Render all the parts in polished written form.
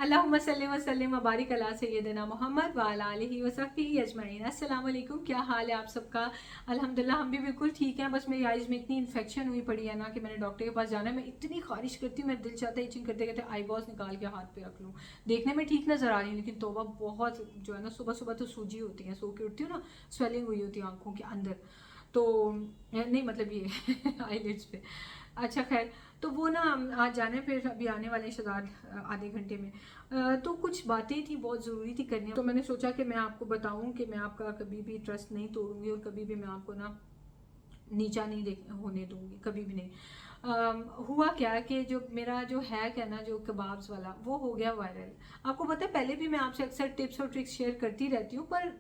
अल्लाहुम्मा सल्ली व सल्लिम व बारिक अला सय्यिदिना मोहम्मद व अला आलिहि व सहबिहि अजमईन। अस्सलाम वालेकुम, क्या हाल है आप सबका। अल्हम्दुलिल्लाह हम भी बिल्कुल ठीक हैं। बस मेरी आइज़ में इतनी इन्फेक्शन हुई पड़ी है ना कि मैंने डॉक्टर के पास जाना है। मैं इतनी खारिश करती हूँ, मेरा दिल चाहता है इचिंग करते करते आई बॉस निकाल के हाथ पे रख लूँ। देखने में ठीक नज़र आ रही हूँ लेकिन तौबा बहुत जो है ना, सुबह सुबह तो सूजी होती है, सो के उठती हूँ ना, स्वेलिंग हुई होती है आंखों के अंदर। तो नहीं मतलब ये आईलिड्स पे। अच्छा खैर, तो वो ना आज जाने फिर अभी आने वाले शहजाद आधे घंटे में। तो कुछ बातें थी बहुत ज़रूरी थी करनी, तो मैंने सोचा कि मैं आपको बताऊं कि मैं आपका कभी भी ट्रस्ट नहीं तोड़ूंगी और कभी भी मैं आपको ना नीचा नहीं देख होने दूंगी, कभी भी नहीं। हुआ क्या कि जो मेरा जो हैक है ना, जो कबाब्स वाला, वो हो गया वायरल। आपको पता है पहले भी मैं आपसे अक्सर टिप्स और ट्रिक्स शेयर करती रहती हूँ, पर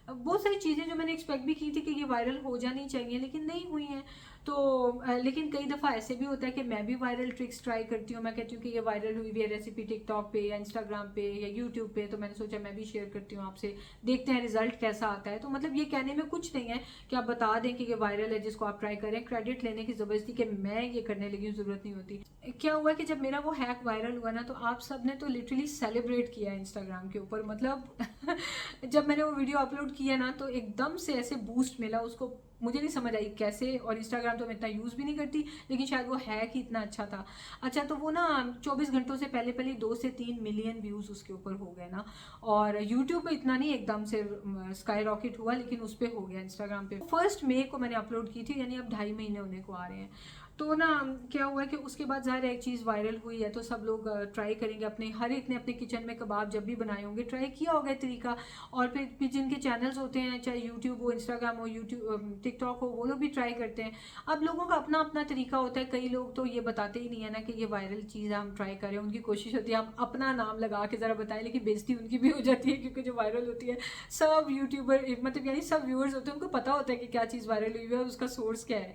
बहुत सारी चीज़ें जो मैंने एक्सपेक्ट भी की थी कि ये वायरल हो जानी चाहिए लेकिन नहीं हुई हैं। तो लेकिन कई दफ़ा ऐसे भी होता है कि मैं भी वायरल ट्रिक्स ट्राई करती हूँ। मैं कहती हूँ कि ये वायरल हुई हुई है रेसिपी टिकटॉक पे या इंस्टाग्राम पे या यूट्यूब पे, तो मैंने सोचा मैं भी शेयर करती हूँ आपसे, देखते हैं रिजल्ट कैसा आता है। तो मतलब ये कहने में कुछ नहीं है कि आप बता दें कि ये वायरल है, जिसको आप ट्राई करें। क्रेडिट लेने की ज़बरदस्ती कि मैं ये करने लगी हूँ ज़रूरत नहीं होती। क्या हुआ कि जब मेरा वो हैक वायरल हुआ ना, तो आप सब ने तो लिटरली सेलिब्रेट किया इंस्टाग्राम के ऊपर। मतलब जब मैंने वो वीडियो अपलोड किया ना, तो एकदम से ऐसे बूस्ट मिला उसको। मुझे नहीं समझ आई कैसे, और इंस्टाग्राम तो मैं इतना यूज़ भी नहीं करती, लेकिन शायद वो हैक ही इतना अच्छा था। अच्छा, तो वो ना 24 घंटों से पहले पहले 2 से 3 मिलियन व्यूज़ उसके ऊपर हो गए ना। और यूट्यूब पे इतना नहीं एकदम से स्काई रॉकेट हुआ, लेकिन उस पर हो गया। इंस्टाग्राम पे 1 मई को मैंने अपलोड की थी, यानी अब 2.5 महीने होने को आ रहे हैं। तो ना क्या हुआ कि उसके बाद ज़ाहिर है एक चीज़ वायरल हुई है तो सब लोग ट्राई करेंगे। अपने हर एक ने अपने किचन में कबाब जब भी बनाए होंगे ट्राई किया होगा तरीका। और फिर जिनके चैनल्स होते हैं, चाहे यूट्यूब हो, इंस्टाग्राम हो, यूट्यूब टिकटॉक हो, वो लोग भी ट्राई करते हैं। अब लोगों का अपना अपना तरीका होता है। कई लोग तो ये बताते ही नहीं है ना कि ये वायरल चीज़ है, हम ट्राई करें। उनकी कोशिश होती है हम अपना नाम लगा के ज़रा बताएं, लेकिन बेइज्जती उनकी भी हो जाती है क्योंकि जो वायरल होती है, सब यूट्यूबर मतलब यानी सब व्यूअर्स होते हैं, उनको पता होता है कि क्या चीज़ वायरल हुई है और उसका सोर्स क्या है।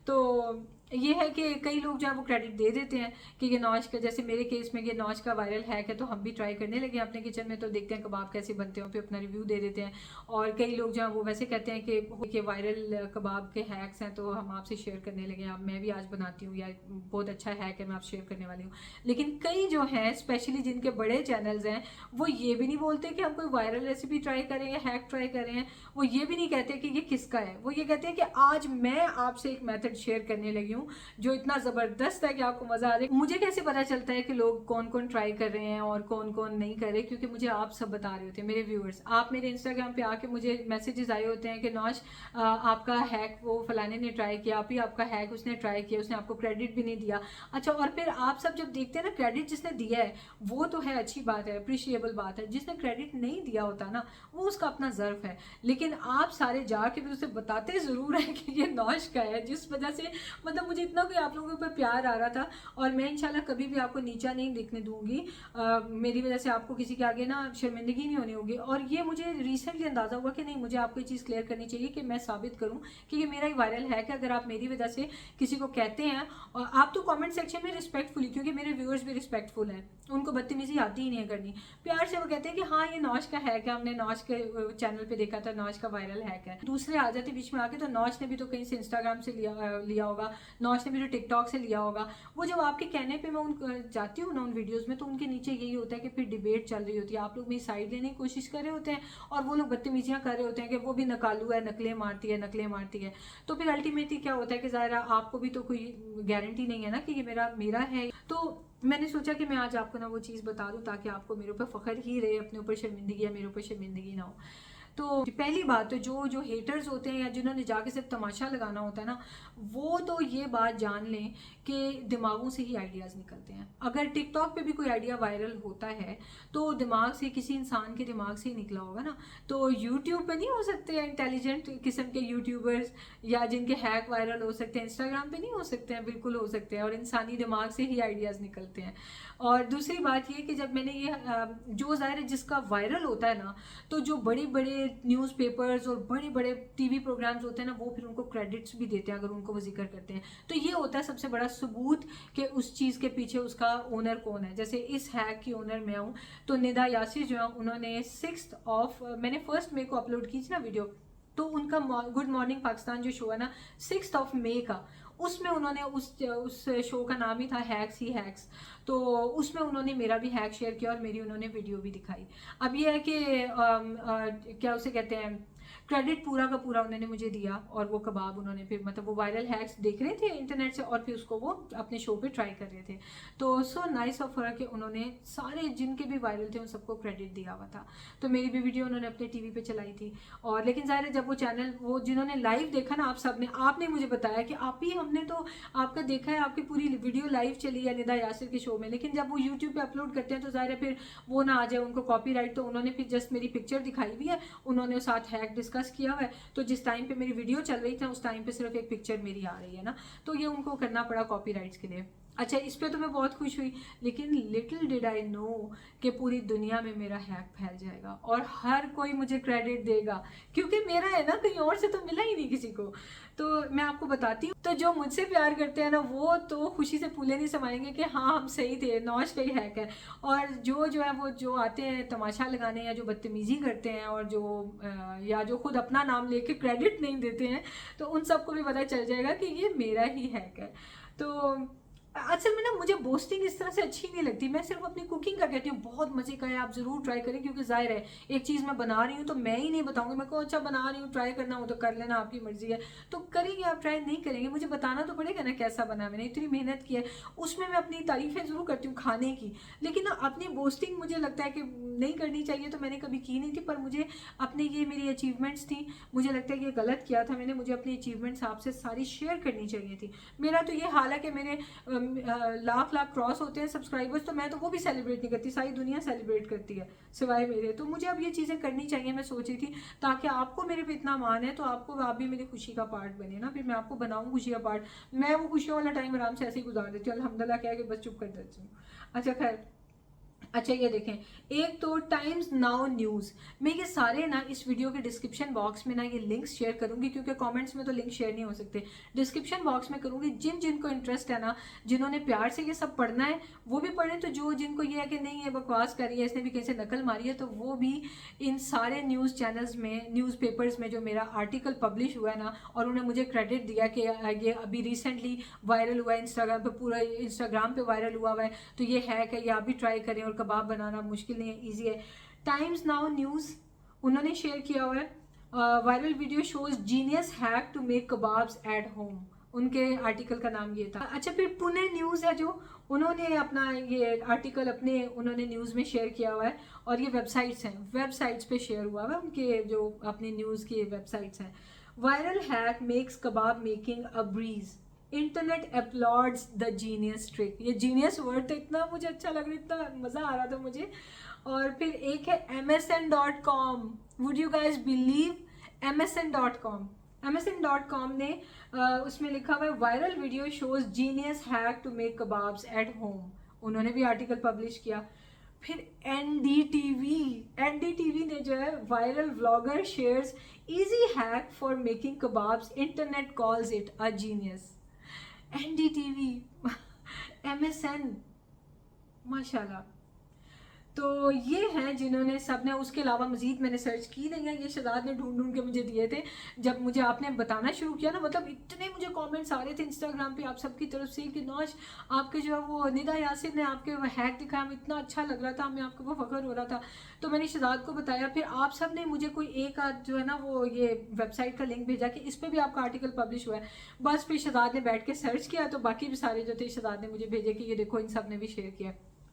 तो ये है कि कई लोग जो है वो क्रेडिट दे देते हैं कि ये नौश का, जैसे मेरे केस में ये नौश का वायरल हैक है तो हम भी ट्राई करने लगे अपने किचन में, तो देखते हैं कबाब कैसे बनते हैं, फिर अपना रिव्यू दे देते हैं। और कई लोग जो है वो वैसे कहते हैं कि वायरल कबाब के हैक्स हैं तो हम आपसे शेयर करने लगे। अब मैं भी आज बनाती हूँ, या बहुत अच्छा हैक है, मैं आपसे शेयर करने वाली हूँ। लेकिन कई जो हैं स्पेशली जिनके बड़े चैनल्स हैं, वो ये भी नहीं बोलते कि हम कोई वायरल रेसिपी ट्राई करें या हैक ट्राई करें। वो ये भी नहीं कहते कि ये किसका है, वो ये कहते हैं कि आज मैं आपसे एक मेथड शेयर करने लगी हूँ जो इतना जबरदस्त है कि आपको मजा आ जाए। मुझे कैसे पता चलता है कि लोग कौन कौन ट्राई कर रहे हैं और कौन कौन नहीं कर रहे, क्योंकि मुझे आप सब बता रहे होते हैं, मेरे व्यूअर्स। आप मेरे इंस्टाग्राम पे आके मुझे मैसेजेस आए होते हैं कि नौश आपका हैक वो फलाने ने ट्राई किया, आप ही आपका हैक उसने ट्राई किया, उसने आपको क्रेडिट भी नहीं दिया। अच्छा, और फिर आप सब जब देखते हैं ना, क्रेडिट जिसने दिया है वो तो है, अच्छी बात है, अप्रिशिएबल बात है। जिसने क्रेडिट नहीं दिया होता ना, वो उसका अपना जर्फ है। लेकिन आप सारे जाके भी उसे बताते जरूर है कि ये नौश का है, जिस वजह से मतलब मुझे इतना कोई आप लोगों के ऊपर प्यार आ रहा था। और मैं इंशाल्लाह कभी भी आपको नीचा नहीं दिखने दूंगी। मेरी वजह से आपको किसी के आगे ना शर्मिंदगी नहीं होनी होगी। और ये मुझे रिसेंटली अंदाजा हुआ कि नहीं, मुझे आपको ये चीज़ क्लियर करनी चाहिए कि मैं साबित करूं कि ये मेरा ही वायरल है। कि अगर आप मेरी वजह से किसी को कहते हैं, और आप तो कमेंट सेक्शन में रिस्पेक्टफुली, क्योंकि मेरे व्यूअर्स भी रिस्पेक्टफुल हैं, उनको बदतमीजी आती ही नहीं है करनी, प्यार से वो कहते हैं कि हाँ ये नौश का हैक है, हमने नौश के चैनल पे देखा था, नौश का वायरल हैक है। दूसरे आ जाते बीच में आके, तो नौश ने भी तो कहीं से इंस्टाग्राम से लिया होगा, नौश ने भी तो टिकटॉक से लिया होगा। वो जब आपके कहने पे मैं उन जाती हूँ ना उन वीडियोस में, तो उनके नीचे यही होता है कि फिर डिबेट चल रही होती है, आप लोग मेरी साइड लेने की कोशिश कर रहे होते हैं और वो लोग बदतमीजियां कर रहे होते हैं कि वो भी नकालू है, नकलें मारती है, नकलें मारती है। तो फिर अल्टीमेटली क्या होता है कि ज़ाहिर आपको भी तो कोई गारंटी नहीं है ना कि ये मेरा मेरा है। तो मैंने सोचा कि मैं आज आपको ना वो चीज़ बता दूं ताकि आपको मेरे ऊपर फ़ख्र ही रहे, अपने ऊपर शर्मिंदगी या मेरे ऊपर शर्मिंदगी ना हो। तो पहली बात, तो जो जो हेटर्स होते हैं या जिन्होंने जाके सिर्फ तमाशा लगाना होता है ना, वो तो ये बात जान लें कि दिमागों से ही आइडियाज़ निकलते हैं। अगर टिकटॉक पे भी कोई आइडिया वायरल होता है तो दिमाग से, किसी इंसान के दिमाग से ही निकला होगा ना। तो यूट्यूब पे नहीं हो सकते इंटेलिजेंट किस्म के यूट्यूबर्स, या जिनके हैक वायरल हो सकते हैं इंस्टाग्राम पे नहीं हो सकते हैं, बिल्कुल हो सकते हैं, और इंसानी दिमाग से ही आइडियाज़ निकलते हैं। और दूसरी बात ये कि जब मैंने ये जो ज़ाहिर जिसका वायरल होता है ना, तो जो बड़ी बड़े न्यूज़पेपर्स और बड़े बड़े टीवी प्रोग्राम्स होते हैं ना, वो फिर उनको क्रेडिट्स भी देते हैं अगर उनको वो जिक्र करते हैं। तो ये होता है सबसे बड़ा सबूत कि उस चीज़ के पीछे उसका ओनर कौन है। जैसे इस हैक की ओनर मैं हूँ। तो निदा यासिर जो है, उन्होंने 6 मैंने 1 मई को अपलोड की थी ना वीडियो, तो उनका गुड मॉर्निंग पाकिस्तान जो शो है ना, 6 मई का, उसमें उन्होंने उस शो का नाम ही था हैक्स ही हैक्स, तो उसमें उन्होंने मेरा भी हैक शेयर किया और मेरी उन्होंने वीडियो भी दिखाई। अब ये है कि क्या उसे कहते हैं, क्रेडिट पूरा का पूरा उन्होंने मुझे दिया, और वो कबाब उन्होंने फिर मतलब वो वायरल हैक्स देख रहे थे इंटरनेट से और फिर उसको वो अपने शो पे ट्राई कर रहे थे। तो सो नाइस ऑफ हर कि उन्होंने सारे जिनके भी वायरल थे उन सबको क्रेडिट दिया हुआ था। तो मेरी भी वीडियो उन्होंने अपने टीवी पे चलाई थी। और लेकिन ज़ाहिर है जब वो चैनल, वो जिन्होंने लाइव देखा ना, आप सब ने, आपने मुझे बताया कि आप ही, हमने तो आपका देखा है, आपकी पूरी वीडियो लाइव चली है निदा यासिर के शो में, लेकिन जब वो यूट्यूब पे अपलोड करते हैं तो ज़ाहिर है फिर वो ना आ जाए उनको कॉपीराइट, तो उन्होंने फिर जस्ट मेरी पिक्चर दिखाई हुई है, उन्होंने साथ हैक डिस्कस किया हुआ है, तो जिस टाइम पे मेरी वीडियो चल रही थी उस टाइम पे सिर्फ एक पिक्चर मेरी आ रही है ना, तो ये उनको करना पड़ा कॉपीराइट्स के लिए। अच्छा, इस पे तो मैं बहुत खुश हुई, लेकिन लिटिल डिड आई नो कि पूरी दुनिया में मेरा हैक फैल जाएगा और हर कोई मुझे क्रेडिट देगा, क्योंकि मेरा है ना, कहीं और से तो मिला ही नहीं किसी को। तो मैं आपको बताती हूँ, तो जो मुझसे प्यार करते हैं ना वो तो खुशी से फूले नहीं समाएंगे कि हाँ हम सही थे, नौश का ही हैक है। और जो है वो जो आते हैं तमाशा लगाने या जो बदतमीजी करते हैं और जो या जो खुद अपना नाम लेके क्रेडिट नहीं देते हैं, तो उन सबको भी पता चल जाएगा कि ये मेरा ही हैक है। तो असल में ना मुझे बोस्टिंग इस तरह से अच्छी नहीं लगती, मैं सिर्फ अपनी कुकिंग का कहती हूँ, बहुत मजे का है, आप जरूर ट्राई करें, क्योंकि जाहिर है एक चीज़ मैं बना रही हूँ तो मैं ही नहीं बताऊंगी, मैं को अच्छा बना रही हूँ, ट्राई करना हो तो कर लेना, आपकी मर्जी है। तो करेंगे आप, ट्राई नहीं करेंगे, मुझे बताना तो पड़ेगा ना कैसा बना, मैंने इतनी मेहनत की है, उसमें मैं अपनी तारीफें जरूर करती हूँ खाने की, लेकिन ना अपनी बोस्टिंग मुझे लगता है कि नहीं करनी चाहिए, तो मैंने कभी की नहीं थी। पर मुझे अपने, ये मेरी अचीवमेंट्स थी, मुझे लगता है कि ये गलत किया था मैंने, मुझे अपनी अचीवमेंट्स आपसे सारी शेयर करनी चाहिए थी। मेरा तो ये हाल है कि मेरे लाख लाख क्रॉस होते हैं सब्सक्राइबर्स, तो मैं तो वो भी सेलिब्रेट नहीं करती, सारी दुनिया सेलिब्रेट करती है सिवाय मेरे। तो मुझे अब ये चीज़ें करनी चाहिए, मैं सोची थी, ताकि आपको मेरे पे इतना मान है तो आपको, आप भी मेरी खुशी का पार्ट बने ना, फिर मैं आपको बनाऊँ खुशी का पार्ट। मैं वो खुशियों वाला टाइम आराम से ऐसे ही गुजार देती हूँ, अल्हम्दुलिल्लाह कह के बस चुप कर देती हूँ। अच्छा खैर, अच्छा ये देखें, एक तो टाइम्स नाउ न्यूज़, मैं ये सारे ना इस वीडियो के डिस्क्रिप्शन बॉक्स में ना ये लिंक्स शेयर करूंगी, क्योंकि कमेंट्स में तो लिंक शेयर नहीं हो सकते, डिस्क्रिप्शन बॉक्स में करूंगी। जिन जिनको इंटरेस्ट है ना, जिन्होंने प्यार से ये सब पढ़ना है वो भी पढ़ें, तो जो जिनको ये है कि नहीं ये बकवास करी है, इसने भी कहीं से नकल मारी है, तो वो भी इन सारे न्यूज़ चैनल्स में, न्यूज़पेपर्स में जो मेरा आर्टिकल पब्लिश हुआ है ना, और उन्होंने मुझे क्रेडिट दिया कि ये अभी रिसेंटली वायरल हुआ है इंस्टाग्राम पे, पूरा इंस्टाग्राम पे वायरल हुआ है, तो ये हैक है, ये आप भी ट्राई करें, और कबाब बनाना मुश्किल नहीं है, इजी है। टाइम्स नाउ न्यूज़ उन्होंने शेयर किया हुआ है, viral video shows genius hack to make kebabs at home, उनके आर्टिकल का नाम ये था। अच्छा, फिर पुणे न्यूज़ है जो, उन्होंने अपना ये आर्टिकल अपने उन्होंने न्यूज़ में शेयर किया हुआ है, और ये वेबसाइट्स हैं, वेबसाइट्स पे शेयर हुआ हुआ है, उनके जो अपनी न्यूज़ की वेबसाइट्स हैं। Viral hack makes kebab making a breeze, internet uploads the genius trick, ये जीनियस वर्ड तो इतना मुझे अच्छा लग रहा, इतना मज़ा आ रहा था मुझे। और फिर एक है MSN.com, would you guys believe, MSN.com, MSN.com ने उसमें लिखा हुआ है viral video shows genius hack to make kebabs at home, उन्होंने भी आर्टिकल पब्लिश किया। फिर NDTV ने जो है viral vlogger shares easy hack for making kebabs, internet calls it a genius. NDTV, MSN, माशाल्लाह। तो ये हैं जिन्होंने सब ने, उसके अलावा मजीद मैंने सर्च की नहीं है, ये शहजाद ने ढूंढ ढूंढ के मुझे दिए थे जब मुझे आपने बताना शुरू किया ना, मतलब इतने मुझे कमेंट्स आ रहे थे इंस्टाग्राम पे आप सबकी तरफ से कि नौश आपके जो है वो निदा यासिर ने आपके हैक दिखाया, हमें इतना अच्छा लग रहा था, हमें आपके वो फख्र हो रहा था। तो मैंने शहजाद को बताया, फिर आप सब ने मुझे कोई एक आध जो है ना वो ये वेबसाइट का लिंक भेजा कि इस पर भी आपका आर्टिकल पब्लिश हुआ है। बस फिर शहजाद ने बैठ के सर्च किया, तो बाकी भी सारे जो थे शहजाद ने मुझे भेजे कि ये देखो इन सब ने भी शेयर किया।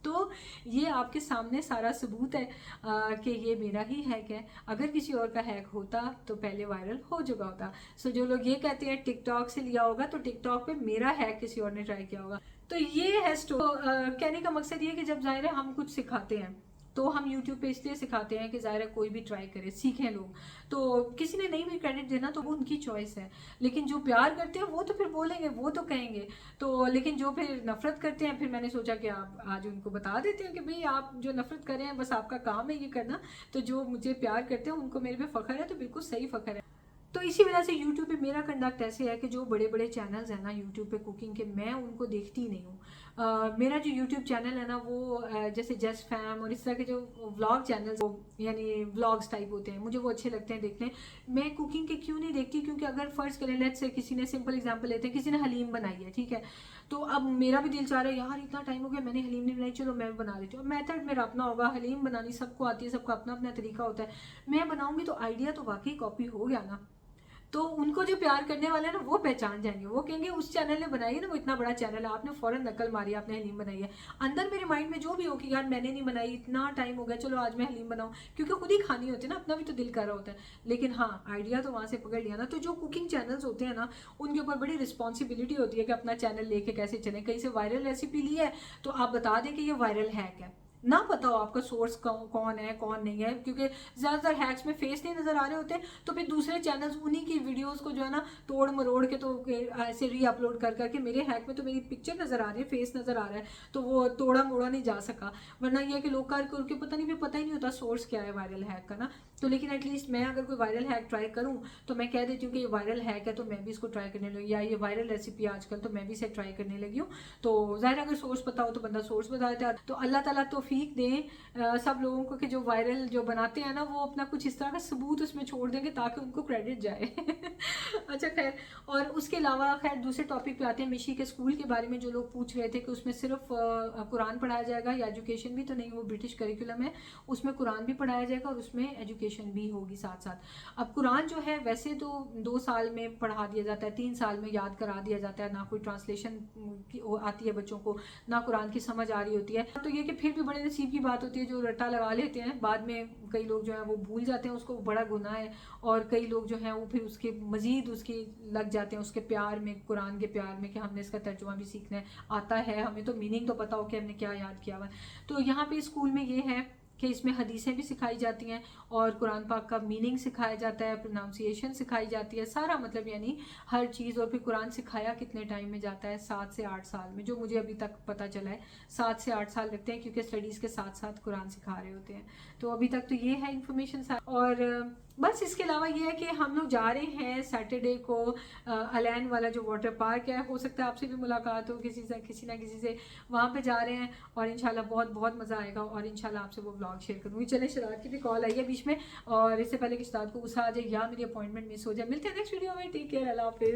तो ये आपके सामने सारा सबूत है कि ये मेरा ही हैक है, अगर किसी और का हैक होता तो पहले वायरल हो चुका होता। सो जो लोग ये कहते हैं टिकटॉक से लिया होगा, तो टिकटॉक पे मेरा हैक किसी और ने ट्राई किया होगा। तो ये है कहने का मकसद ये कि जब जाहिर है हम कुछ सिखाते हैं तो हम YouTube पे इसलिए सिखाते हैं कि ज़ाहिर है कोई भी ट्राई करे, सीखें लोग। तो किसी ने नहीं भी क्रेडिट देना तो वो उनकी चॉइस है, लेकिन जो प्यार करते हैं वो तो फिर बोलेंगे, वो तो कहेंगे। तो लेकिन जो फिर नफरत करते हैं, फिर मैंने सोचा कि आप आज उनको बता देते हैं कि भाई आप जो नफरत कर रहे हैं बस आपका काम है ये करना, तो जो मुझे प्यार करते हैं उनको मेरे पे फ़ख्र है, तो बिल्कुल सही फ़ख्र है। तो इसी वजह से यूट्यूब पे मेरा कंडक्ट ऐसे है कि जो बड़े बड़े चैनल्स हैं ना यूट्यूब पे कुकिंग के, मैं उनको देखती ही नहीं हूँ। मेरा जो यूट्यूब चैनल है ना वो जैसे जस्ट फैम और इस तरह के जो व्लॉग चैनल्स यानी व्लॉग्स टाइप होते हैं, मुझे वो अच्छे लगते हैं देखने। मैं कुकिंग के क्यों नहीं देखती, क्योंकि अगर फ़र्ज़ करें लेट्स से किसी ने, सिंपल एग्जांपल लेते हैं, किसी ने हलीम बनाई है, ठीक है, तो अब मेरा भी दिल चाह रहा है यार इतना टाइम हो गया मैंने हलीम नहीं बनाई, चलो मैं बना लेती हूँ। मेथड मेरा अपना होगा, हलीम बनानी सबको आती है, सबका अपना अपना तरीका होता है। मैं बनाऊंगी तो आइडिया तो वाकई कॉपी हो गया ना, तो उनको जो प्यार करने वाले हैं ना वो पहचान जाएंगे, वो कहेंगे उस चैनल ने बनाई है ना, वो इतना बड़ा चैनल है, आपने फौरन नकल मारी, आपने हलीम बनाई है। अंदर मेरे माइंड में जो भी हो कि यार मैंने नहीं बनाई, इतना टाइम हो गया, चलो आज मैं हलीम बनाऊं, क्योंकि खुद ही खानी होती है ना, अपना भी तो दिल कर रहा होता है। लेकिन हाँ, आइडिया तो वहाँ से पकड़ लिया ना। तो जो कुकिंग चैनल्स होते हैं ना, उनके ऊपर बड़ी रिस्पॉन्सिबिलिटी होती है कि अपना चैनल लेके कैसे चलें। कहीं से वायरल रेसिपी ली है तो आप बता दें कि ये वायरल हैक है, ना पता हो आपका सोर्स कौन है कौन नहीं है, क्योंकि ज़्यादातर हैक्स में फेस नहीं नज़र आ रहे होते, तो फिर दूसरे चैनल्स उन्हीं की वीडियोस को जो है ना तोड़ मरोड़ के तो ऐसे री अपलोड कर करके, मेरे हैक में तो मेरी पिक्चर नज़र आ रही है, फेस नज़र आ रहा है, तो वो तोड़ा मोड़ा नहीं जा सका। वरना ये है कि लोग करके पता नहीं, फिर पता ही नहीं होता सोर्स क्या है वायरल हैक का ना। तो लेकिन एटलीस्ट मैं अगर कोई वायरल हैक ट्राई करूँ तो मैं कह देती हूँ कि ये वायरल हैक है तो मैं भी इसको ट्राई करने लगी, या ये वायरल रेसिपी आजकल तो मैं भी इसे ट्राई करने लगी हूँ। तो ज़ाहिर अगर सोर्स पता हो तो बंदा सोर्स बता देता है। तो अल्लाह ताला तौफीक दें सब लोगों को कि जो वायरल जो बनाते हैं ना वो अपना कुछ इस तरह का सबूत उसमें छोड़ देंगे ताकि उनको क्रेडिट जाए। अच्छा खैर, और उसके अलावा खैर दूसरे टॉपिक पे आते हैं। मिशी के स्कूल के बारे में जो लोग पूछ रहे थे कि उसमें सिर्फ कुरान पढ़ाया जाएगा या एजुकेशन भी, तो नहीं, वो ब्रिटिश करिकुलम है, उसमें कुरान भी पढ़ाया जाएगा और उसमें एजुकेशन भी होगी साथ साथ। अब कुरान जो है वैसे तो 2 साल में पढ़ा दिया जाता है, 3 साल में याद करा दिया जाता है, ना कोई ट्रांसलेशन आती है बच्चों को, ना कुरान की समझ आ रही होती है। तो ये कि फिर भी बड़े नसीब की बात होती है, जो रट्टा लगा लेते हैं बाद में कई लोग जो है वो भूल जाते हैं उसको, बड़ा गुनाह है। और कई लोग जो हैं वो फिर उसके मजीद उसकी लग जाते हैं उसके प्यार में, कुरान के प्यार में, कि हमने इसका तर्जुमा भी सीखना है, आता है हमें तो मीनिंग तो पता हो कि हमने क्या याद किया हुआ है। तो यहाँ पे स्कूल में ये है कि इसमें हदीसें भी सिखाई जाती हैं और कुरान पाक का मीनिंग सिखाया जाता है, प्रोनाउंसिएशन सिखाई जाती है, सारा मतलब यानी हर चीज़। और फिर कुरान सिखाया कितने टाइम में जाता है? 7 से 8 साल में, जो मुझे अभी तक पता चला है 7 से 8 साल लगते हैं, क्योंकि स्टडीज़ के साथ साथ कुरान सिखा रहे होते हैं। तो अभी तक तो ये है इन्फॉर्मेशन। और बस इसके अलावा ये है कि हम लोग जा रहे हैं सैटरडे को अलैन वाला जो वाटर पार्क है, हो सकता है आपसे भी मुलाकात हो किसी से, किसी ना किसी से, वहाँ पे जा रहे हैं और इंशाल्लाह बहुत बहुत मज़ा आएगा और इंशाल्लाह आपसे वो ब्लॉग शेयर करूँगी। चले, शरारत की भी कॉल आई है बीच में, और इससे पहले कि शरारत को गुस्सा आ जाए या मेरी अपॉइंटमेंट मिस हो जाए, मिलते हैं नेक्स्ट वीडियो में। टेक केयर, अल्लाह हाफिज़।